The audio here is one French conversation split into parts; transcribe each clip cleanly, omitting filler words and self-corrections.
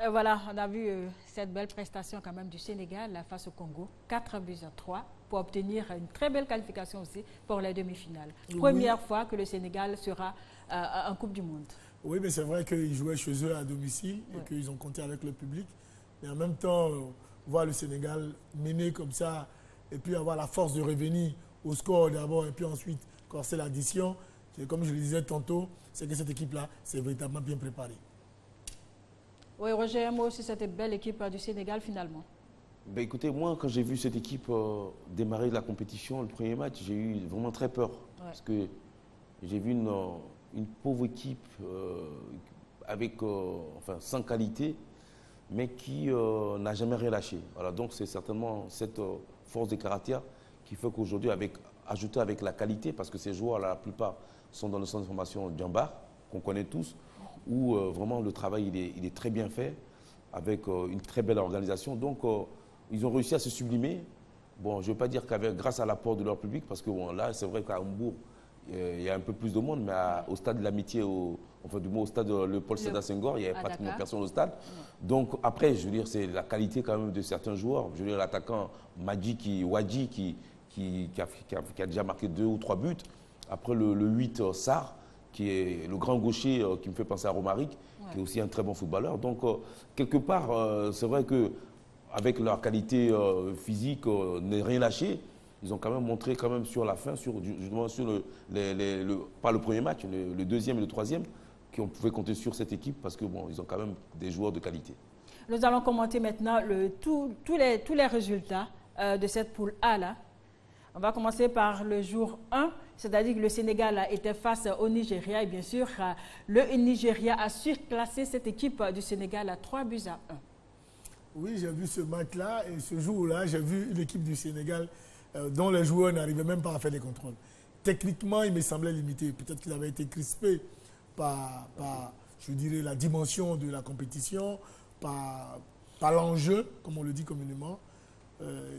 Voilà, on a vu cette belle prestation quand même du Sénégal face au Congo, 4-3 pour obtenir une très belle qualification aussi pour les demi-finales. Oui. Première fois que le Sénégal sera en Coupe du Monde. Oui, mais c'est vrai qu'ils jouaient chez eux à domicile et qu'ils ont compté avec le public. Mais en même temps, voir le Sénégal mener comme ça et puis avoir la force de revenir au score d'abord et puis ensuite corser l'addition, comme je le disais tantôt, c'est que cette équipe-là s'est véritablement bien préparée. Oui, Roger, moi aussi, cette belle équipe du Sénégal finalement. Ben écoutez, moi, quand j'ai vu cette équipe démarrer la compétition, le premier match, j'ai eu vraiment très peur. Parce que j'ai vu une pauvre équipe avec, enfin, sans qualité, mais qui n'a jamais rien lâché. Voilà, donc c'est certainement cette force de caractère qui fait qu'aujourd'hui, ajouté avec la qualité, parce que ces joueurs, la plupart, sont dans le centre de formation Djambar, qu'on connaît tous, où vraiment le travail il est très bien fait, avec une très belle organisation. Donc, ils ont réussi à se sublimer. Bon, je ne veux pas dire grâce à l'apport de leur public, parce que bon, là, c'est vrai qu'à Hambourg, il y a un peu plus de monde, mais au stade de l'amitié, enfin du moins au stade Léopold Sédar Senghor, il n'y avait pratiquement personne au stade. Donc après, je veux dire, c'est la qualité quand même de certains joueurs. Je veux dire, l'attaquant Wadji qui a déjà marqué 2 ou 3 buts. Après le 8, Sarr, qui est le grand gaucher qui me fait penser à Romaric, qui est aussi un très bon footballeur. Donc quelque part, c'est vrai qu'avec leur qualité physique, n'est rien lâché. Ils ont quand même montré quand même sur la fin, justement sur pas le premier match, le deuxième et le troisième, qu'on pouvait compter sur cette équipe parce que bon, ils ont quand même des joueurs de qualité. Nous allons commenter maintenant tous les résultats de cette poule A là. On va commencer par le jour 1, c'est-à-dire que le Sénégal était face au Nigeria et bien sûr, le Nigeria a surclassé cette équipe du Sénégal à 3-1. Oui, j'ai vu ce match-là et ce jour-là, j'ai vu l'équipe du Sénégal dont les joueurs n'arrivaient même pas à faire des contrôles. Techniquement, il me semblait limité. Peut-être qu'il avait été crispé par, je dirais, la dimension de la compétition, par l'enjeu, comme on le dit communément.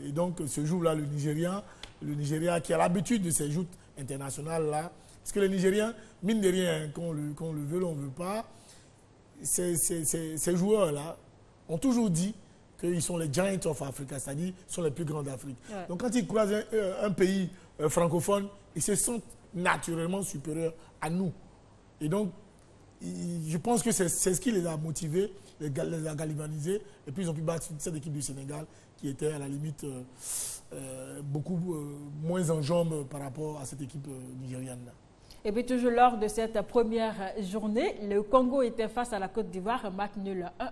Et donc, ce jour-là, le Nigeria qui a l'habitude de ces joutes internationales-là, parce que les Nigériens, mine de rien, qu'on le veut, on ne veut pas, ces joueurs-là ont toujours dit qu'ils sont les Giants of Africa, c'est-à-dire sont les plus grands d'Afrique. Ouais. Donc quand ils croisent un pays francophone, ils se sentent naturellement supérieurs à nous. Et donc, je pense que c'est ce qui les a motivés, les a galvanisés, et puis ils ont pu battre cette équipe du Sénégal qui était à la limite beaucoup moins en jambes par rapport à cette équipe nigériane-là. Et puis toujours lors de cette première journée, le Congo était face à la Côte d'Ivoire, match nul 1-1.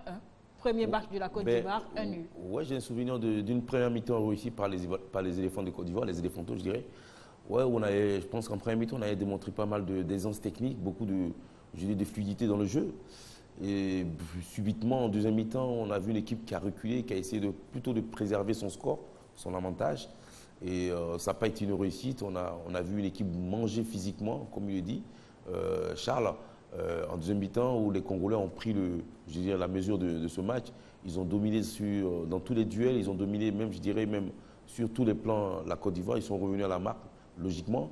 Premier match de la Côte d'Ivoire, 1-0. Oui, j'ai un souvenir d'une première mi-temps réussie par les éléphants de Côte d'Ivoire, les éléphantos, je dirais. Ouais, je pense qu'en première mi-temps, on avait démontré pas mal d'aisance technique, beaucoup de fluidité dans le jeu. Et subitement, en deuxième mi-temps, on a vu une équipe qui a reculé, qui a essayé plutôt de préserver son score, son avantage. Et ça n'a pas été une réussite. On a vu une équipe manger physiquement, comme il le dit, Charles. En deuxième mi-temps, où les Congolais ont pris la mesure de ce match, ils ont dominé dans tous les duels, ils ont dominé même, je dirais, même sur tous les plans la Côte d'Ivoire. Ils sont revenus à la marque, logiquement.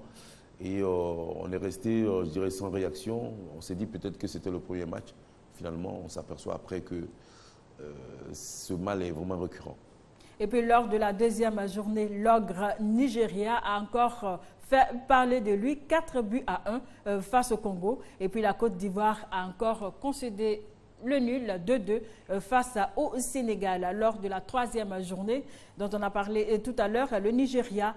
Et on est resté, je dirais, sans réaction. On s'est dit peut-être que c'était le premier match. Finalement, on s'aperçoit après que ce mal est vraiment récurrent. Et puis lors de la deuxième journée, l'ogre Nigeria a encore fait parler de lui, 4-1 face au Congo. Et puis la Côte d'Ivoire a encore concédé le nul 2-2 face au Sénégal. Lors de la troisième journée dont on a parlé tout à l'heure, le Nigeria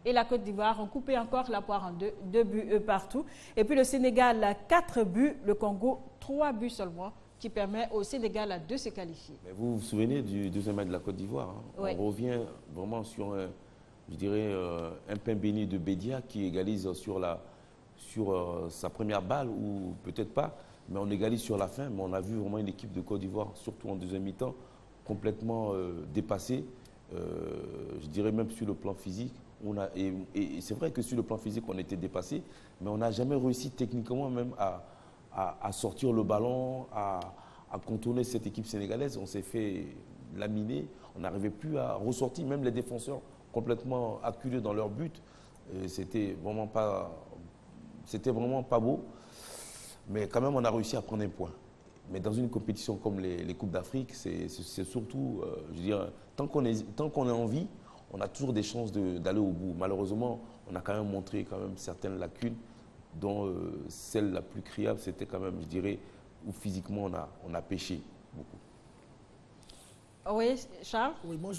et la Côte d'Ivoire ont coupé encore la poire en deux buts partout. Et puis le Sénégal, 4 buts, le Congo, 3 buts seulement, qui permet au Sénégal de se qualifier. Mais vous vous souvenez du deuxième match de la Côte d'Ivoire, hein? Oui. On revient vraiment sur un pain béni de Bédia qui égalise sur sa première balle, ou peut-être pas, mais on égalise sur la fin. Mais on a vu vraiment une équipe de Côte d'Ivoire, surtout en deuxième mi-temps, complètement dépassée, je dirais même sur le plan physique. Et c'est vrai que sur le plan physique, on était dépassé, mais on n'a jamais réussi techniquement même à sortir le ballon, à contourner cette équipe sénégalaise. On s'est fait laminer, on n'arrivait plus à ressortir, même les défenseurs complètement acculés dans leur but. C'était vraiment pas beau, mais quand même on a réussi à prendre un point. Mais dans une compétition comme les Coupes d'Afrique, c'est surtout, je veux dire, tant qu'on est en vie, on a toujours des chances d'aller au bout. Malheureusement, on a quand même montré certaines lacunes, dont celle la plus criable, c'était quand même, je dirais, où physiquement on a péché beaucoup. Oui, Charles? Oui, moi,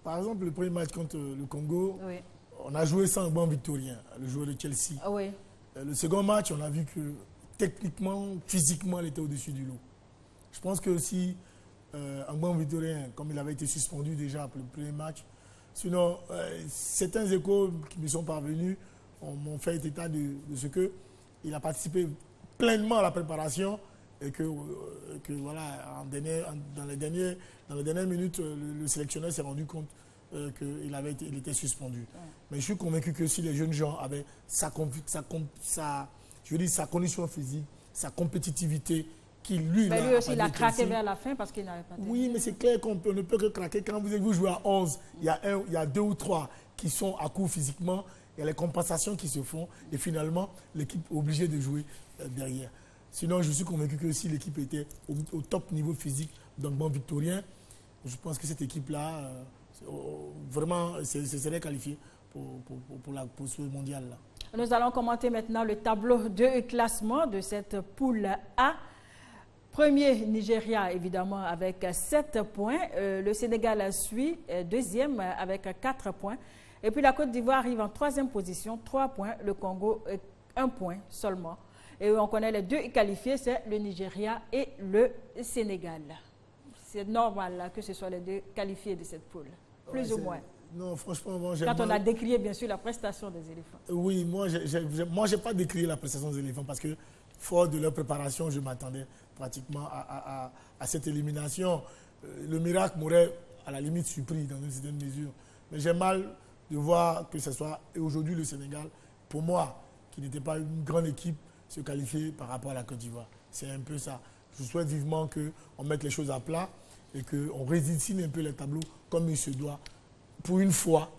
par exemple, le premier match contre le Congo, Oui. on a joué sans un banc victorien, le joueur de Chelsea. Oui. Le second match, on a vu que techniquement, physiquement, il était au-dessus du lot. Je pense que aussi, un banc victorien, comme il avait été suspendu déjà pour le premier match, sinon, certains échos qui me sont parvenus m'ont fait état de ce qu'il a participé pleinement à la préparation et que voilà, dans les dernières minutes, le sélectionneur s'est rendu compte qu'il était suspendu. Ouais. Mais je suis convaincu que si les jeunes gens avaient sa condition physique, sa compétitivité, lui aussi, il a craqué vers la fin parce qu'il n'avait pas... Oui, mais c'est clair qu'on ne peut que craquer. Quand vous jouez à 11, il y a 2 ou 3 qui sont à court physiquement, il y a les compensations qui se font et finalement, l'équipe est obligée de jouer derrière. Sinon, je suis convaincu que si l'équipe était au top niveau physique d'un banc victorien, je pense que cette équipe-là, vraiment, serait qualifiée pour ce mondial-là. Nous allons commenter maintenant le tableau de classement de cette poule A. Premier, Nigeria, évidemment, avec 7 points. Le Sénégal suit, deuxième, avec 4 points. Et puis la Côte d'Ivoire arrive en 3e position, 3 points. Le Congo, 1 point seulement. Et on connaît les 2 qualifiés, c'est le Nigeria et le Sénégal. C'est normal que ce soit les 2 qualifiés de cette poule, plus ou moins. Non, franchement, quand on a décrié, bien sûr, la prestation des éléphants. Oui, moi, je n'ai pas décrié la prestation des éléphants parce que, fort de leur préparation, je m'attendais pratiquement à cette élimination. Le miracle m'aurait, à la limite, surpris dans une certaine mesure. Mais j'ai mal de voir que ce soit aujourd'hui le Sénégal, pour moi, qui n'était pas une grande équipe, se qualifier par rapport à la Côte d'Ivoire. C'est un peu ça. Je souhaite vivement qu'on mette les choses à plat et qu'on redessine un peu les tableaux comme il se doit. Pour une fois,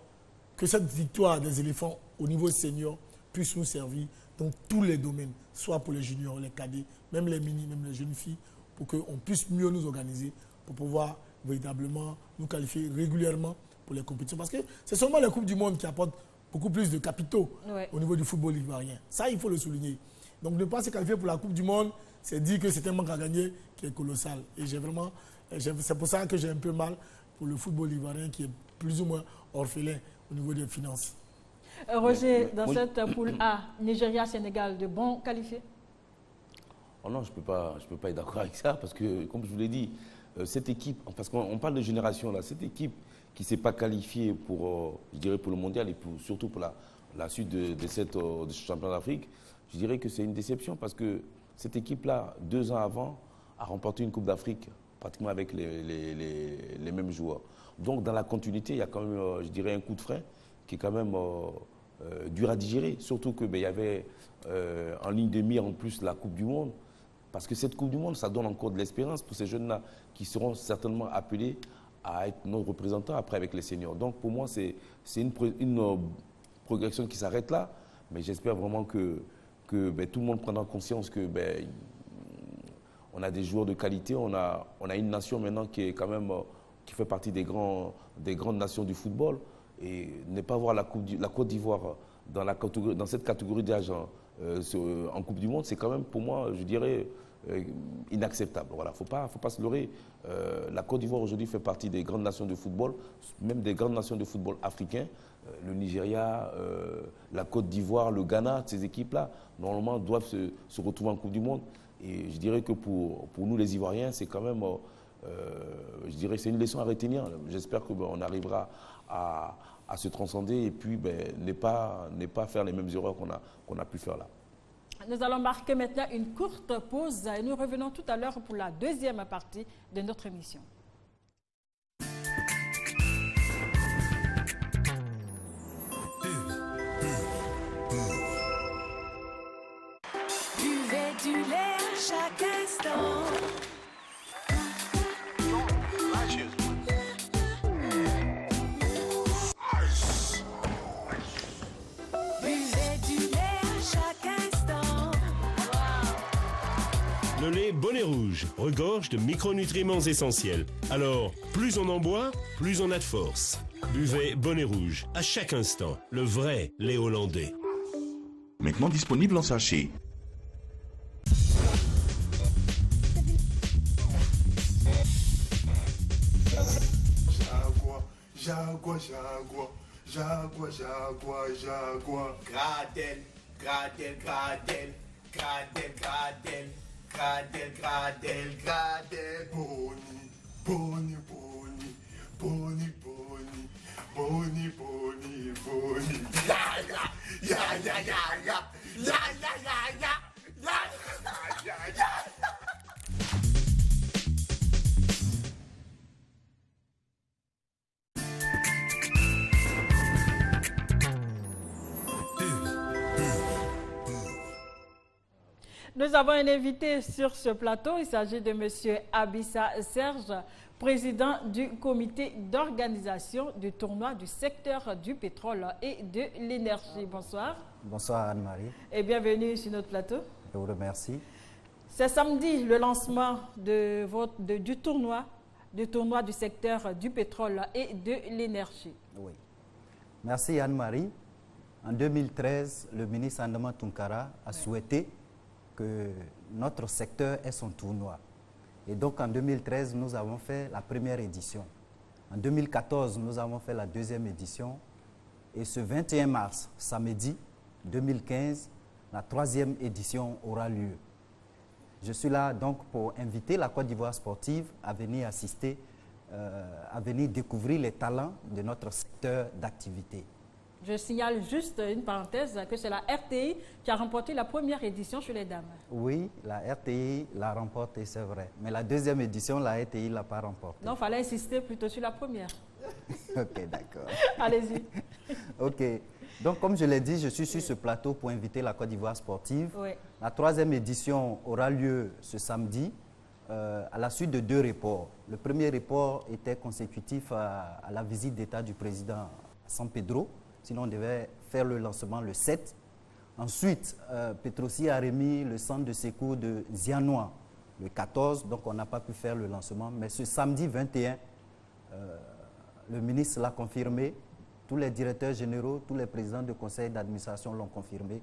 que cette victoire des éléphants au niveau senior puisse nous servir dans tous les domaines, soit pour les juniors, les cadets, même les mini, même les jeunes filles, pour qu'on puisse mieux nous organiser, pour pouvoir véritablement nous qualifier régulièrement pour les compétitions. Parce que c'est seulement la Coupe du Monde qui apporte beaucoup plus de capitaux au niveau du football ivoirien. Ça, il faut le souligner. Donc ne pas se qualifier pour la Coupe du Monde, c'est dire que c'est un manque à gagner qui est colossal. Et c'est pour ça que j'ai un peu mal pour le football ivoirien qui est plus ou moins orphelin au niveau des finances. Roger, dans cette poule A, Nigeria, Sénégal, de bons qualifiés? Oh non, je peux pas être d'accord avec ça parce que, comme je vous l'ai dit, cette équipe, parce qu'on parle de génération là, cette équipe qui ne s'est pas qualifiée pour, je dirais, pour le mondial et surtout pour la suite de ce championnat d'Afrique, je dirais que c'est une déception parce que cette équipe-là, 2 ans avant, a remporté une Coupe d'Afrique pratiquement avec les mêmes joueurs. Donc, dans la continuité, il y a quand même, je dirais, un coup de frein qui est quand même dur à digérer. Surtout qu'il y avait en ligne de mire en plus la Coupe du Monde. Parce que cette Coupe du Monde, ça donne encore de l'espérance pour ces jeunes-là qui seront certainement appelés à être nos représentants après avec les seniors. Donc, pour moi, c'est une progression qui s'arrête là. Mais j'espère vraiment que tout le monde prendra conscience que on a des joueurs de qualité, on a une nation maintenant qui est quand même qui fait partie des grandes nations du football. Et ne pas voir la Côte d'Ivoire dans cette catégorie d'âge en Coupe du Monde, c'est quand même pour moi, je dirais, inacceptable. Voilà, faut pas se leurrer. La Côte d'Ivoire aujourd'hui fait partie des grandes nations de football, même des grandes nations de football africains. Le Nigeria, la Côte d'Ivoire, le Ghana, ces équipes-là, normalement, doivent se retrouver en Coupe du Monde. Et je dirais que pour nous, les Ivoiriens, c'est quand même, je dirais, c'est une leçon à retenir. J'espère qu'on arrivera à se transcender et puis ne pas faire les mêmes erreurs qu'on a pu faire là. Nous allons marquer maintenant une courte pause et nous revenons tout à l'heure pour la deuxième partie de notre émission. Buvez du lait à chaque instant. Le lait Bonnet Rouge regorge de micronutriments essentiels. Alors, plus on en boit, plus on a de force. Buvez Bonnet Rouge à chaque instant, le vrai lait hollandais. Maintenant disponible en sachet. Jaguar, Jaguar, Jaguar, Jaguar, Jaguar. Gradel, Gradel, Gradel, Gradel, Gradel, Gradel, Gradel, Gradel. Boni, Boni, Boni, Boni, Boni, Boni, Boni, Boni. Ya, ya, ya, ya, ya, ya, ya, ya, ya, ya, ya, ya, ya. Nous avons un invité sur ce plateau. Il s'agit de M. Abissa Serge, président du comité d'organisation du tournoi du secteur du pétrole et de l'énergie. Bonsoir. Bonsoir Anne-Marie. Et bienvenue sur notre plateau. Je vous remercie. C'est samedi le lancement du tournoi du secteur du pétrole et de l'énergie. Oui. Merci Anne-Marie. En 2013, le ministre Andama Tunkara a souhaité que notre secteur ait son tournoi. Et donc en 2013, nous avons fait la première édition. En 2014, nous avons fait la deuxième édition. Et ce 21 mars, samedi 2015, la troisième édition aura lieu. Je suis là donc pour inviter la Côte d'Ivoire sportive à venir assister, à venir découvrir les talents de notre secteur d'activité. Je signale juste une parenthèse que c'est la RTI qui a remporté la première édition chez les dames. Oui, la RTI l'a remportée, c'est vrai. Mais la deuxième édition, la RTI ne l'a pas remportée. Non, il fallait insister plutôt sur la première. Ok, d'accord. Allez-y. Ok. Donc, comme je l'ai dit, je suis sur ce plateau pour inviter la Côte d'Ivoire sportive. Oui. La troisième édition aura lieu ce samedi à la suite de 2 reports. Le premier report était consécutif à la visite d'État du président à San Pedro. Sinon, on devait faire le lancement le 7. Ensuite, Petrosi a remis le centre de secours de Zianois le 14. Donc, on n'a pas pu faire le lancement. Mais ce samedi 21, le ministre l'a confirmé. Tous les directeurs généraux, tous les présidents de conseil d'administration l'ont confirmé.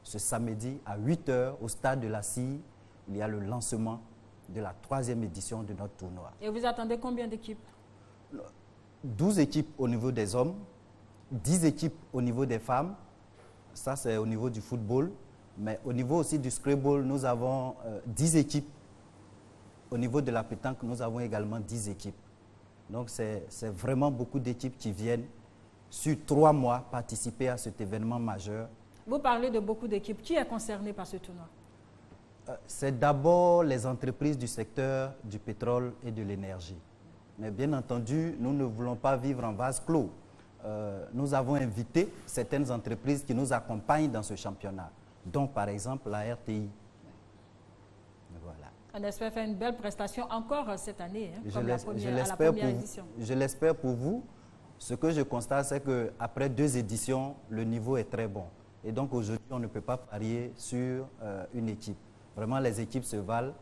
Ce samedi, à 8 h, au stade de la CIE, il y a le lancement de la troisième édition de notre tournoi. Et vous attendez combien d'équipes? 12 équipes au niveau des hommes, 10 équipes au niveau des femmes. Ça, c'est au niveau du football. Mais au niveau aussi du Scrabble, nous avons 10 équipes. Au niveau de la pétanque, nous avons également 10 équipes. Donc, c'est vraiment beaucoup d'équipes qui viennent sur 3 mois participer à cet événement majeur. Vous parlez de beaucoup d'équipes. Qui est concerné par ce tournoi? C'est d'abord les entreprises du secteur du pétrole et de l'énergie. Mais bien entendu, nous ne voulons pas vivre en vase clos. Nous avons invité certaines entreprises qui nous accompagnent dans ce championnat, dont par exemple la RTI. Voilà. On espère faire une belle prestation encore cette année, hein, à la première édition. Je l'espère pour vous. Ce que je constate, c'est qu'après 2 éditions, le niveau est très bon. Et donc aujourd'hui, on ne peut pas parier sur une équipe. Vraiment, les équipes se valent.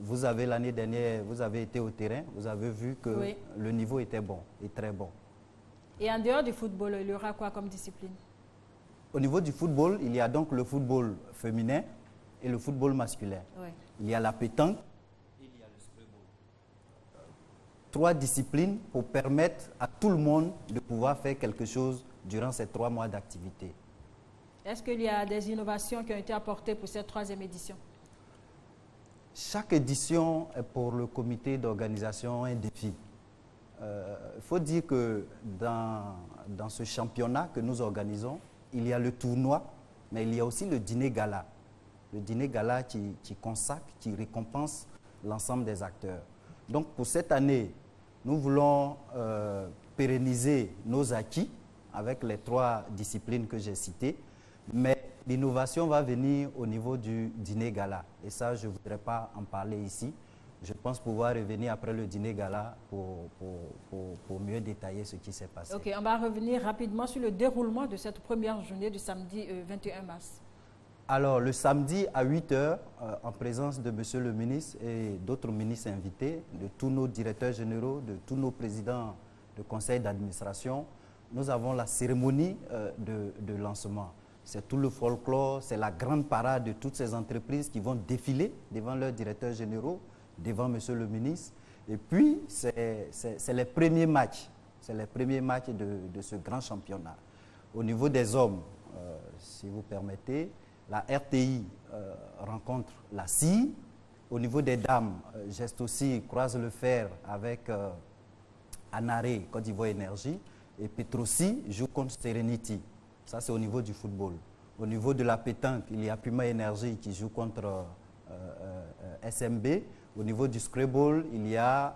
Vous avez l'année dernière, vous avez été au terrain, vous avez vu que oui, le niveau était bon et très bon. Et en dehors du football, il y aura quoi comme discipline? Au niveau du football, il y a donc le football féminin et le football masculin. Oui. Il y a la pétanque et il y a le Scrabble. 3 disciplines pour permettre à tout le monde de pouvoir faire quelque chose durant ces 3 mois d'activité. Est-ce qu'il y a des innovations qui ont été apportées pour cette 3e édition? Chaque édition est pour le comité d'organisation un défi. Il faut dire que dans ce championnat que nous organisons, il y a le tournoi, mais il y a aussi le dîner gala. Le dîner gala qui consacre, qui récompense l'ensemble des acteurs. Donc pour cette année, nous voulons pérenniser nos acquis avec les 3 disciplines que j'ai citées, mais l'innovation va venir au niveau du dîner gala. Et ça, je ne voudrais pas en parler ici. Je pense pouvoir revenir après le dîner gala pour mieux détailler ce qui s'est passé. Ok, on va revenir rapidement sur le déroulement de cette première journée du samedi 21 mars. Alors, le samedi à 8 h, en présence de Monsieur le ministre et d'autres ministres invités, de tous nos directeurs généraux, de tous nos présidents de conseil d'administration, nous avons la cérémonie de lancement. C'est tout le folklore, c'est la grande parade de toutes ces entreprises qui vont défiler devant leurs directeurs généraux, devant Monsieur le ministre. Et puis, c'est les premiers matchs. C'est les premiers matchs de ce grand championnat. Au niveau des hommes, si vous permettez, la RTI rencontre la CI. Au niveau des dames, Geste aussi croise le fer avec Anaré, Côte d'Ivoire Énergie. Et Petrosi joue contre Serenity. Ça, c'est au niveau du football. Au niveau de la pétanque, il y a Puma Énergie qui joue contre SMB. Au niveau du Scrabble, il y a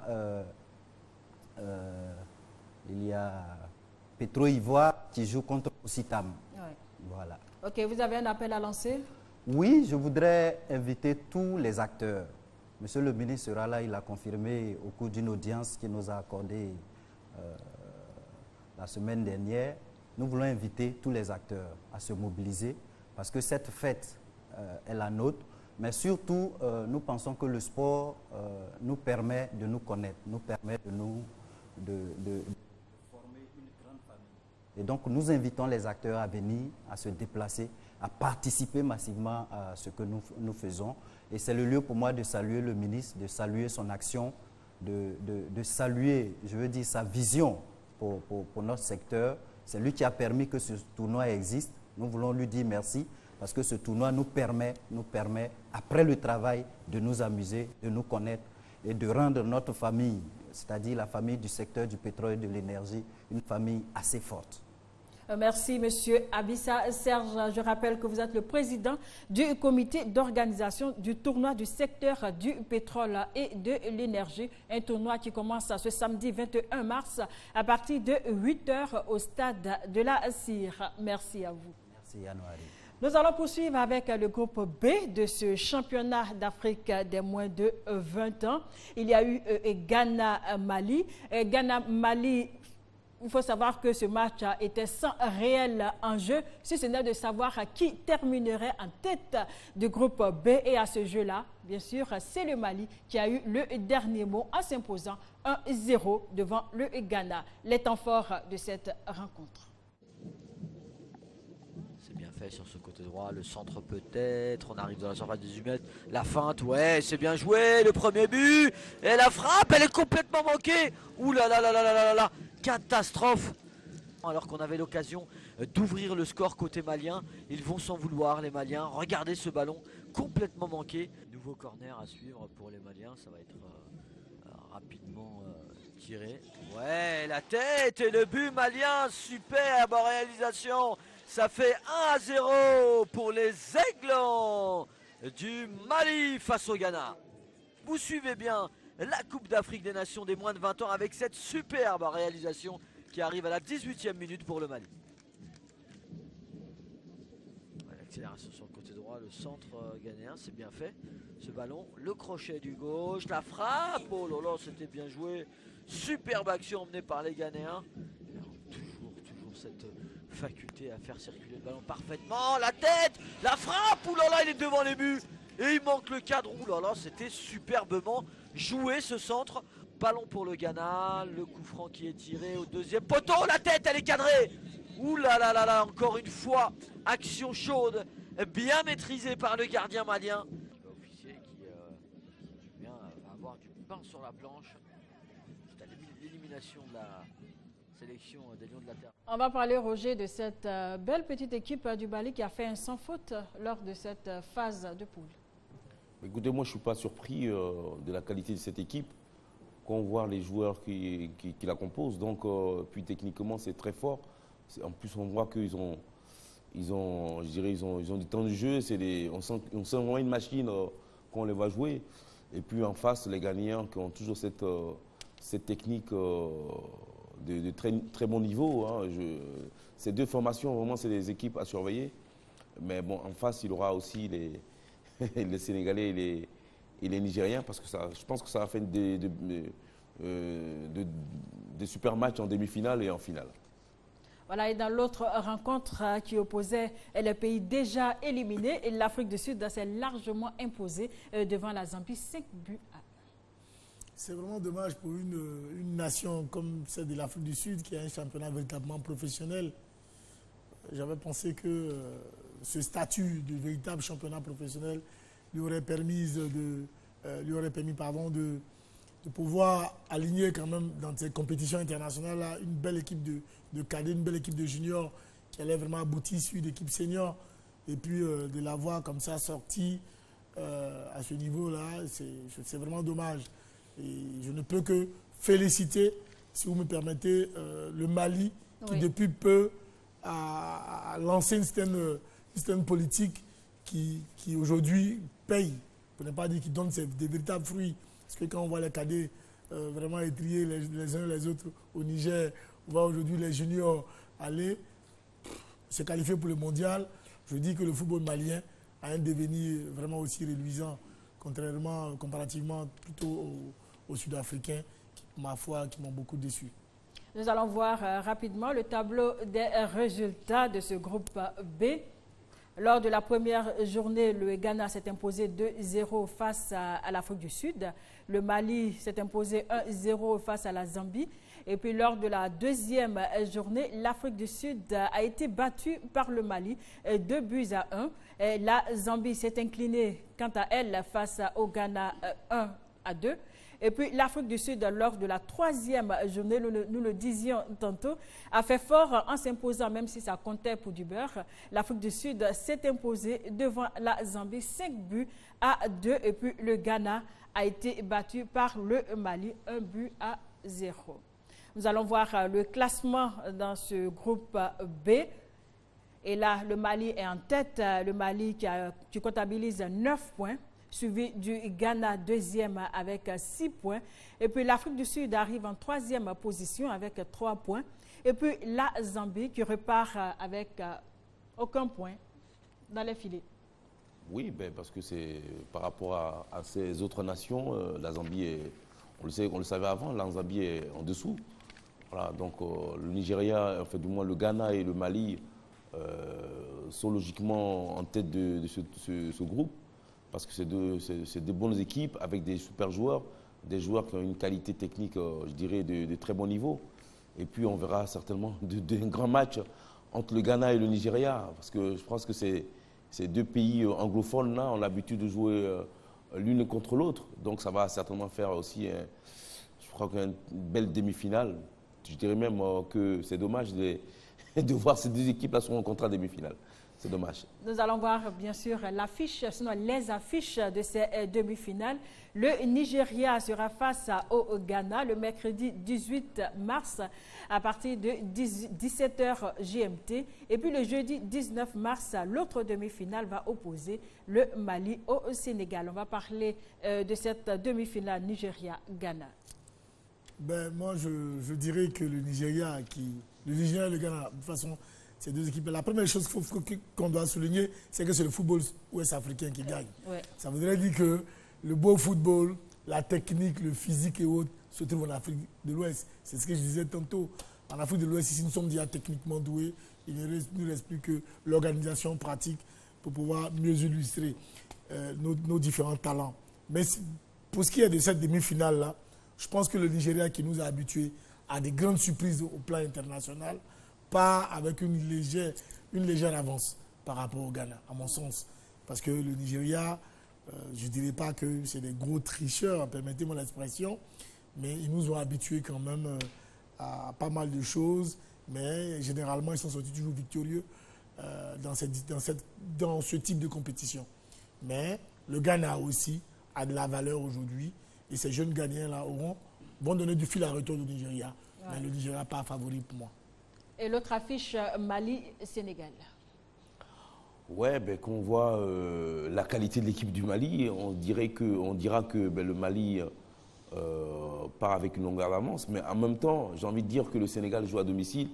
Petro Ivoire qui joue contre Ocitam. Ouais. Voilà. Ok, vous avez un appel à lancer? Oui, je voudrais inviter tous les acteurs. Monsieur le ministre sera là, il a confirmé au cours d'une audience qu'il nous a accordée la semaine dernière. Nous voulons inviter tous les acteurs à se mobiliser parce que cette fête est la nôtre. Mais surtout, nous pensons que le sport nous permet de nous connaître, nous permet de former une grande famille. Et donc, nous invitons les acteurs à venir, à se déplacer, à participer massivement à ce que nous faisons. Et c'est le lieu pour moi de saluer le ministre, de saluer son action, de saluer, je veux dire, sa vision pour notre secteur. C'est lui qui a permis que ce tournoi existe. Nous voulons lui dire merci parce que ce tournoi nous permet, après le travail, de nous amuser, de nous connaître et de rendre notre famille, c'est-à-dire la famille du secteur du pétrole et de l'énergie, une famille assez forte. Merci, Monsieur Abissa Serge. Je rappelle que vous êtes le président du comité d'organisation du tournoi du secteur du pétrole et de l'énergie. Un tournoi qui commence ce samedi 21 mars à partir de 8 h au stade de la CIR. Merci à vous. Merci, Yanouari. Nous allons poursuivre avec le groupe B de ce championnat d'Afrique des moins de 20 ans. Il y a eu Ghana-Mali. Ghana-Mali, il faut savoir que ce match était sans réel enjeu, si ce n'est de savoir qui terminerait en tête du groupe B. Et à ce jeu-là, bien sûr, c'est le Mali qui a eu le dernier mot en s'imposant 1-0 devant le Ghana. Les temps forts de cette rencontre. Fait sur ce côté droit, le centre peut-être, on arrive dans la surface des 18 mètres, la feinte, ouais, c'est bien joué, le premier but, et la frappe, elle est complètement manquée, ouh là là là là là là, catastrophe. Alors qu'on avait l'occasion d'ouvrir le score côté malien, ils vont s'en vouloir les Maliens, regardez ce ballon complètement manqué. Nouveau corner à suivre pour les Maliens, ça va être rapidement tiré, ouais, la tête et le but malien, superbe réalisation. Ça fait 1-0 pour les Aiglons du Mali face au Ghana. Vous suivez bien la Coupe d'Afrique des Nations des moins de 20 ans avec cette superbe réalisation qui arrive à la 18e minute pour le Mali. L'accélération sur le côté droit, le centre ghanéen, c'est bien fait. Ce ballon, le crochet du gauche, la frappe, oh là là, c'était bien joué. Superbe action emmenée par les Ghanéens. Toujours cette faculté à faire circuler le ballon parfaitement, la tête, la frappe, oulala, il est devant les buts et il manque le cadre, oulala, c'était superbement joué ce centre, ballon pour le Ghana, le coup franc qui est tiré au deuxième poteau, la tête, elle est cadrée, oulala, encore une fois, action chaude, bien maîtrisée par le gardien malien. L'officier qui va avoir du pain sur la planche, c'est à l'élimination de la sélection des Lions de la Terre. On va parler, Roger, de cette belle petite équipe du Mali qui a fait un sans faute lors de cette phase de poule. Écoutez, moi je ne suis pas surpris de la qualité de cette équipe quand on voit les joueurs qui la composent. Donc, puis techniquement, c'est très fort. En plus, on voit qu'ils ont du temps de jeu. On sent vraiment une machine quand on les voit jouer. Et puis en face, les Ghanéens qui ont toujours cette technique de très bon niveau. Hein. Ces deux formations, vraiment, c'est des équipes à surveiller. Mais bon, en face, il y aura aussi les Sénégalais et les Nigériens, parce que je pense que ça va faire des super matchs en demi-finale et en finale. Voilà, et dans l'autre rencontre qui opposait les pays déjà éliminés, l'Afrique du Sud s'est largement imposée devant la Zambie, 5 buts à 1. C'est vraiment dommage pour une nation comme celle de l'Afrique du Sud qui a un championnat véritablement professionnel. J'avais pensé que ce statut de véritable championnat professionnel lui aurait permis de pouvoir aligner quand même dans ces compétitions internationales là, une belle équipe de cadets, une belle équipe de juniors qui allait vraiment aboutir sur l'équipe senior. Et puis de l'avoir comme ça sorti à ce niveau-là, c'est vraiment dommage. Et je ne peux que féliciter, si vous me permettez, le Mali qui depuis peu a lancé une certaine politique qui aujourd'hui paye, pour ne pas dire qui donne des véritables fruits. Parce que quand on voit les cadets vraiment étrier les uns les autres au Niger, on voit aujourd'hui les juniors aller se qualifier pour le mondial. Je dis que le football malien a un devenir vraiment aussi réluisant, comparativement plutôt aux Sud-Africains, ma foi, qui m'ont beaucoup déçu. Nous allons voir rapidement le tableau des résultats de ce groupe B. Lors de la première journée, le Ghana s'est imposé 2-0 face à l'Afrique du Sud. Le Mali s'est imposé 1-0 face à la Zambie. Et puis lors de la deuxième journée, l'Afrique du Sud a été battue par le Mali 2 buts à 1. Et la Zambie s'est inclinée quant à elle face au Ghana 1-2. Et puis l'Afrique du Sud, lors de la troisième journée, nous le disions tantôt, a fait fort en s'imposant, même si ça comptait pour du beurre. L'Afrique du Sud s'est imposée devant la Zambie 5 buts à 2. Et puis le Ghana a été battu par le Mali 1 but à 0. Nous allons voir le classement dans ce groupe B. Et là, le Mali est en tête. Le Mali qui comptabilise 9 points. Suivi du Ghana deuxième avec 6 points. Et puis l'Afrique du Sud arrive en troisième position avec 3 points. Et puis la Zambie qui repart avec aucun point dans les filets. Oui, parce que c'est par rapport à ces autres nations, la Zambie on le savait avant, la Zambie est en dessous. Voilà, donc le Nigeria, en fait du moins le Ghana et le Mali sont logiquement en tête de ce groupe. Parce que c'est des bonnes équipes avec des super joueurs, des joueurs qui ont une qualité technique, je dirais, de très bon niveau. Et puis on verra certainement un grand match entre le Ghana et le Nigeria. Parce que je pense que ces deux pays anglophones là ont l'habitude de jouer l'une contre l'autre. Donc ça va certainement faire aussi, je crois, une belle demi-finale. Je dirais même que c'est dommage de voir ces deux équipes là se rencontrer en demi-finale. C'est dommage. Nous allons voir bien sûr l'affiche, sinon les affiches de ces demi-finales. Le Nigeria sera face au Ghana le mercredi 18 mars à partir de 17h GMT. Et puis le jeudi 19 mars, l'autre demi-finale va opposer le Mali au Sénégal. On va parler de cette demi-finale Nigeria-Ghana. Moi, je dirais que le Nigeria et le Ghana, de toute façon, ces deux équipes. La première chose qu'on doit souligner, c'est que c'est le football ouest-africain qui gagne. Ouais. Ça voudrait dire que le beau football, la technique, le physique et autres se trouvent en Afrique de l'Ouest. C'est ce que je disais tantôt. En Afrique de l'Ouest, ici, nous sommes déjà techniquement doués. Il ne nous reste plus que l'organisation pratique pour pouvoir mieux illustrer nos différents talents. Mais pour ce qui est de cette demi-finale-là, je pense que le Nigeria qui nous a habitués à des grandes surprises au plan international, pas avec une légère avance par rapport au Ghana, à mon sens. Parce que le Nigeria, je ne dirais pas que c'est des gros tricheurs, permettez-moi l'expression, mais ils nous ont habitués quand même à pas mal de choses. Mais généralement, ils sont sortis toujours victorieux dans ce type de compétition. Mais le Ghana aussi a de la valeur aujourd'hui. Et ces jeunes Ghanéens-là vont donner du fil à retour au Nigeria. Ouais. Mais le Nigeria n'est pas favori pour moi. Et l'autre affiche, Mali-Sénégal. Ouais, quand on voit la qualité de l'équipe du Mali, on dira que le Mali part avec une longueur d'avance. Mais en même temps, j'ai envie de dire que le Sénégal joue à domicile.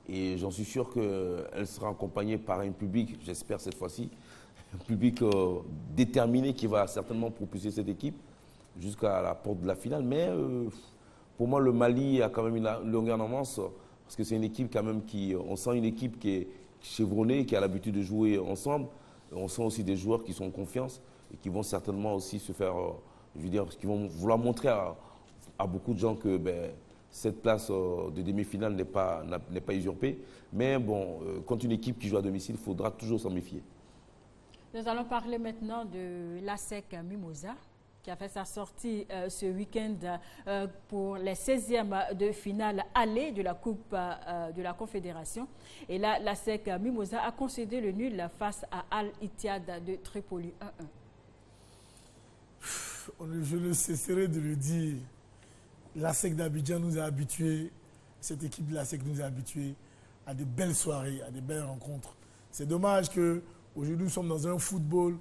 Et j'en suis sûr qu'elle sera accompagnée par un public, j'espère cette fois-ci, un public déterminé qui va certainement propulser cette équipe jusqu'à la porte de la finale. Mais pour moi, le Mali a quand même une longueur d'avance Parce que c'est une équipe quand même on sent une équipe qui est chevronnée, qui a l'habitude de jouer ensemble. On sent aussi des joueurs qui sont en confiance et qui vont certainement aussi se faire, je veux dire, qui vont vouloir montrer à beaucoup de gens que cette place de demi-finale n'est pas usurpée. Mais bon, contre une équipe qui joue à domicile, il faudra toujours s'en méfier. Nous allons parler maintenant de l'ASEC Mimosa, qui a fait sa sortie ce week-end pour les 16e de finale aller de la Coupe de la Confédération. Et là, l'ASEC Mimosa a concédé le nul face à Al-Ittihad de Tripoli 1-1. Je ne cesserai de le dire. L'ASEC d'Abidjan nous a habitués, cette équipe de l'ASEC nous a habitués à de belles soirées, à de belles rencontres. C'est dommage qu'aujourd'hui nous sommes dans un football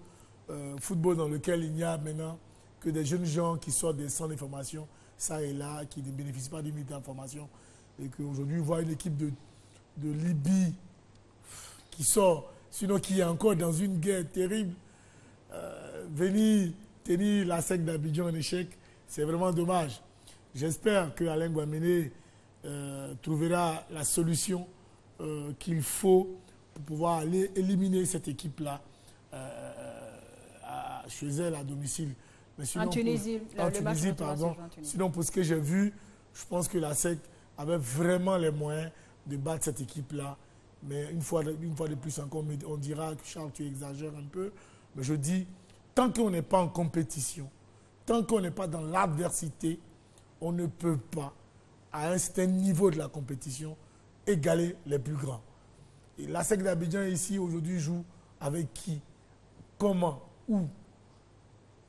dans lequel il n'y a maintenant que des jeunes gens qui sortent des centres d'information, ça et là, qui ne bénéficient pas d'une unité d'information. Et qu'aujourd'hui, voir une équipe de Libye qui sort, sinon qui est encore dans une guerre terrible, venir tenir l'ASEC d'Abidjan en échec, c'est vraiment dommage. J'espère que Alain Guamene trouvera la solution qu'il faut pour pouvoir aller éliminer cette équipe-là chez elle à domicile. Mais sinon, en Tunisie, pardon. Sinon, pour ce que j'ai vu, je pense que la SEC avait vraiment les moyens de battre cette équipe-là. Mais une fois de plus encore, on dira que Charles, tu exagères un peu. Mais je dis, tant qu'on n'est pas en compétition, tant qu'on n'est pas dans l'adversité, on ne peut pas, à un certain niveau de la compétition, égaler les plus grands. Et la SEC d'Abidjan ici, aujourd'hui, joue avec qui? Comment? Où?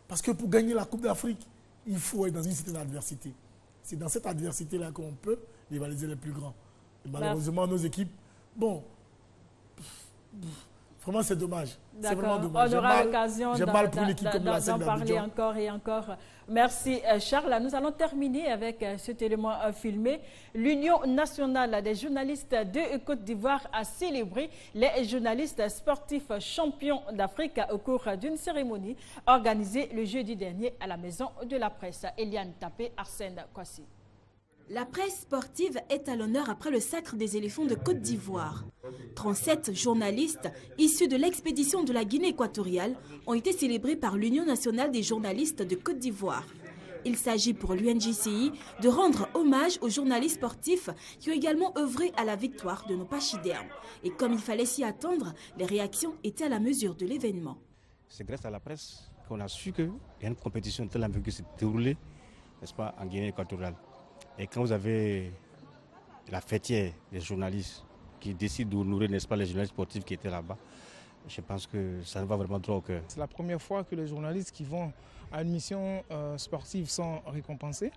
Parce que pour gagner la Coupe d'Afrique, il faut être dans une certaine adversité. C'est dans cette adversité-là qu'on peut rivaliser les plus grands. Et malheureusement, nos équipes, bon, vraiment c'est dommage. C'est vraiment dommage. On aura l'occasion d'en parler encore et encore. Merci Charles. Nous allons terminer avec cet élément filmé. L'Union nationale des journalistes de Côte d'Ivoire a célébré les journalistes sportifs champions d'Afrique au cours d'une cérémonie organisée le jeudi dernier à la Maison de la Presse. Eliane Tapé, Arsène Kwasi. La presse sportive est à l'honneur après le sacre des éléphants de Côte d'Ivoire. 37 journalistes issus de l'expédition de la Guinée équatoriale ont été célébrés par l'Union nationale des journalistes de Côte d'Ivoire. Il s'agit pour l'UNJCI de rendre hommage aux journalistes sportifs qui ont également œuvré à la victoire de nos pachydermes. Et comme il fallait s'y attendre, les réactions étaient à la mesure de l'événement. C'est grâce à la presse qu'on a su qu'il y a une compétition de telle envergure qui s'est déroulée, n'est-ce pas, en Guinée équatoriale. Et quand vous avez la fêtière des journalistes qui décident d'honorer, n'est-ce pas, les journalistes sportifs qui étaient là-bas, je pense que ça nous va vraiment droit au cœur. C'est la première fois que les journalistes qui vont à une mission sportive sont récompensés.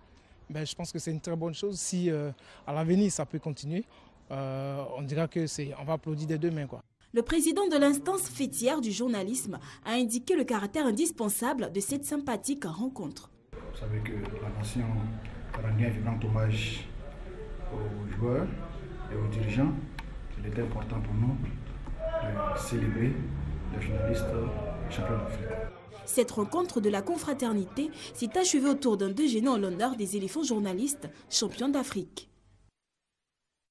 Ben, je pense que c'est une très bonne chose. Si à l'avenir ça peut continuer, on dira qu'on va applaudir des deux mains, quoi. Le président de l'instance fêtière du journalisme a indiqué le caractère indispensable de cette sympathique rencontre. Vous savez que la nation rendu un vibrant hommage aux joueurs et aux dirigeants. Il était important pour nous de célébrer les journalistes champions d'Afrique. Cette rencontre de la confraternité s'est achevée autour d'un déjeuner en l'honneur des éléphants journalistes champions d'Afrique.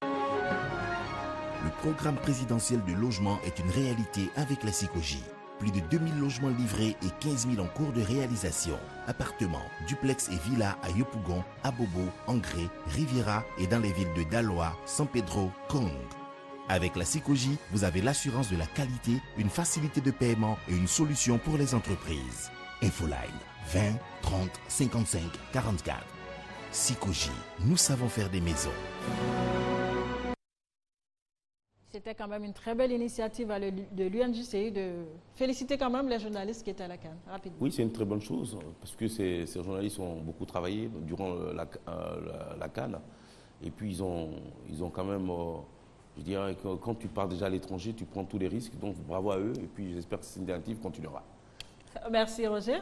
Le programme présidentiel de logement est une réalité avec la SICOGI. Plus de 2000 logements livrés et 15 000 en cours de réalisation. Appartements, duplex et villas à Yopougon, Abobo, Angré, Riviera et dans les villes de Daloa, San Pedro, Kong. Avec la SICOGI, vous avez l'assurance de la qualité, une facilité de paiement et une solution pour les entreprises. Infoline 20 30 55 44. SICOGI, nous savons faire des maisons. C'était quand même une très belle initiative de l'UNJCI de féliciter quand même les journalistes qui étaient à la CAN. Rapidement. Oui, c'est une très bonne chose parce que ces journalistes ont beaucoup travaillé durant la CAN. Et puis ils ont quand même, je dirais que quand tu pars déjà à l'étranger, tu prends tous les risques. Donc bravo à eux et puis j'espère que cette initiative continuera. Merci Roger.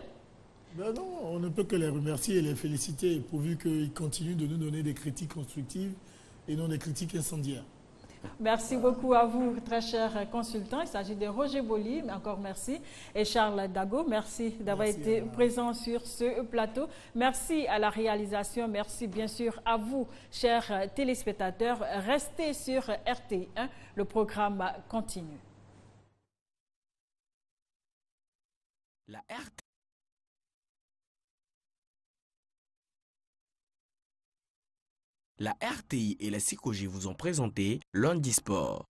Ben non, on ne peut que les remercier et les féliciter pourvu qu'ils continuent de nous donner des critiques constructives et non des critiques incendiaires. Merci beaucoup à vous, très chers consultants. Il s'agit de Roger Boli, mais encore merci. Et Charles Dago, merci d'avoir été présent sur ce plateau. Merci à la réalisation. Merci bien sûr à vous, chers téléspectateurs. Restez sur RTI1. Le programme continue. La RTI et la CICOJ vous ont présenté Lundi Sport.